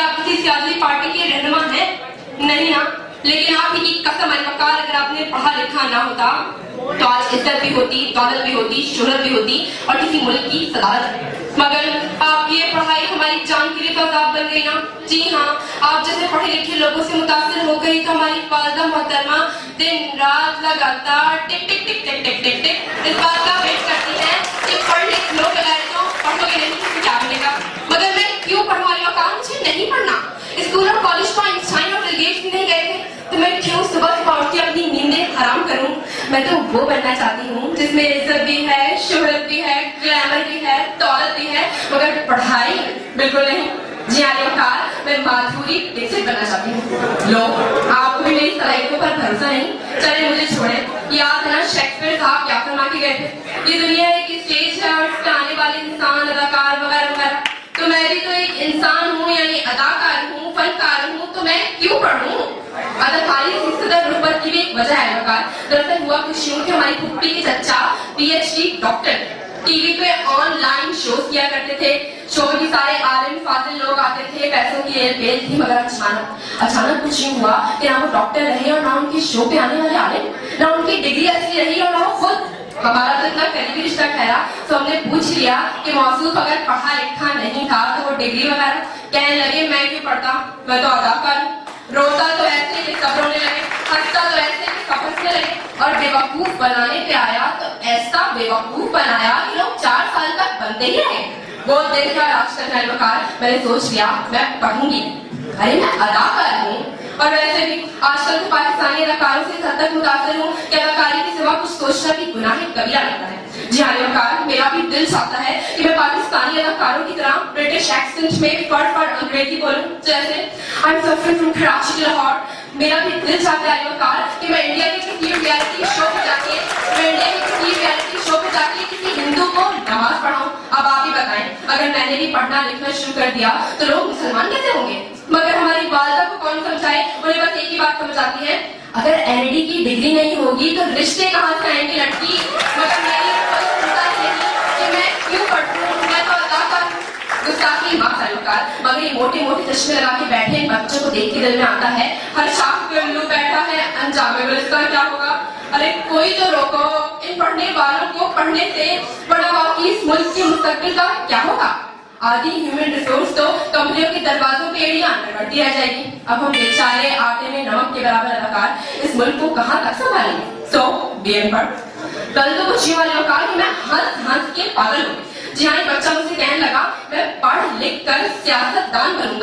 آپ کسی سیاسی پارٹی کے رہنما ہیں نہیں نا، لیکن آپ ہی کی قسم المکار اگر آپ نے پڑھا لکھا نہ ہوتا تو آج عزت بھی ہوتی، دولت بھی ہوتی، شہرت بھی ہوتی اور کسی ملک کی صدارت، مگر آپ کی یہ پڑھائی ہماری جان کے لیے تو عذاب بن گئی نا۔ جی ہاں، آپ جیسے پڑھے لکھے لوگوں سے متاثر ہو گئی تو ہماری والدہ محترمہ دن رات لگاتار ٹک ٹک ٹک ٹک ٹک ٹک ٹک اس بات کا ویٹ کرتی ہے کہ پڑھ لکھ لو بغیر تو پڑھو گے نہیں تو کیا ملے گا، مگر میں کیوں پڑھوں والی وقت مجھے نہیں پڑھنا۔ اسکول اور کالج کو آئنسٹائن اور بل گیٹس بھی نہیں گئے تھے تو میں کیوں صبح صبح اٹھ کے اپنی نیندیں حرام کروں۔ میں تو وہ بننا چاہتی ہوں جس میں عزت بھی ہے، شہرت بھی ہے، گلیمر بھی ہے، دولت بھی ہے، مگر پڑھائی بالکل نہیں۔ جی ہاں وقار، میں مادھوری دیکھت بننا چاہتی ہوں۔ لو، آپ کو بھی میری صلاحیتوں پر بھروسہ نہیں، چلے مجھے چھوڑیں۔ یاد ہے نا شیکسپیئر صاحب کیا فرما کے گئے تھے، یہ دنیا ایک اسٹیج ہے اور اس پہ آنے والے انسان، اداکار وغیرہ وغیرہ، تو میں بھی تو ایک انسان ہوں، یعنی اداکار ہوں، فنکار ہوں، تو میں کیوں پڑھوں۔ اداکاری کی صدر رغبت کی بھی ایک وجہ ہے وقار۔ دراصل ہوا کچھ یوں کہ ہماری پھپھی کے چچا P H D doctor TV پہ آن لائن شوز کیا کرتے تھے، شو میں سارے عالم فاضل لوگ آتے تھے، پیسوں کی بیل تھی، مگر اچانک کچھ یوں ہوا کہ نہ وہ ڈاکٹر رہے اور نہ ان کے شو پہ آنے والے عالم، نہ ان کی ڈگری اصلی رہی اور نہ وہ خود۔ ہمارا تو اتنا قریبی رشتہ ٹھہرا تو ہم نے پوچھ لیا کہ موصوف اگر پڑھا لکھا نہیں تھا تو وہ ڈگری وغیرہ، کہنے لگے میں کیوں پڑھتا، میں تو اداکار ہوں۔ روتا تو ایسے کہ سب رونے لگے، ہنستا تو ایسے کہ سب ہنسنے لگے، اور بیوقوف بنانے پہ آیا تو ایسا بیوقوف بنایا کہ لوگ 4 سال تک بنتے ہی رہے۔ وہ دن کا راج کرنا ہے وقار، میں نے سوچ لیا میں پڑھوں گی، ارے میں اداکار ہوں۔ اور ویسے بھی آج کل تو پاکستانی اداکاروں سے اس حد تک متاثر ہوں کہ اداکاری کے سوا کچھ سوچنا بھی گناہ کبیرہ لگتا ہے۔ جی ہاں وقار، میرا بھی دل چاہتا ہے کہ میں پاکستانی اداکاروں کی طرح برٹش ایکسنٹ میں فٹ فٹ انگریزی بولوں، جیسے I'm suffering from Karachi to Lahore۔ میرا بھی دل چاہتا ہے وقار کہ میں انڈیا کے کسی ریالٹی شو پہ جا کے کسی ہندو کو نماز پڑھاؤں۔ اب آپ ہی بتائیں، اگر میں نے بھی پڑھنا لکھنا شروع کر دیا تو لوگ مسلمان کیسے ہوں گے؟ مگر ہماری والدہ کو کون سمجھائے، انہیں بس ایک ہی بات سمجھ آتی ہے، اگر این ڈی کی ڈگری نہیں ہوگی تو رشتے کہاں سے آئیں گے لڑکی۔ مگر میری کوئی سنتا نہیں کہ میں کیوں پڑھوں، میں تو اداکار ہوں۔ گستاخی معاف ہے وقار، مگر یہ موٹے موٹے چشمے لگا کے بیٹھے ان بچوں کو دیکھ کے دل میں آتا ہے ہر شاخ پہ الو بیٹھا ہے، انجام اس کا کیا ہوگا۔ ارے کوئی تو روکو، ان پڑھنے والوں کو پڑھنے سے بڑا واقعی اس ملک کے مستقبل کا کیا ہوگا۔ آدھی ہیومن ریسورس تو کمپنیوں کے دروازوں پہ ایڑیاں بڑھتی رہ جائے گی۔ اب ہم بیچارے آٹے میں نمک کے برابر اداکار اس ملک کو کہاں تک سنبھالیں گے۔ سو بی ایم پڑھ، کل تو کچھ والے وقار کہ میں ہنس کے پاگل ہوں۔ جی ہاں، ایک بچہ مجھ سے کہنے لگا میں پڑھ لکھ کر سیاست دان بنوں گا۔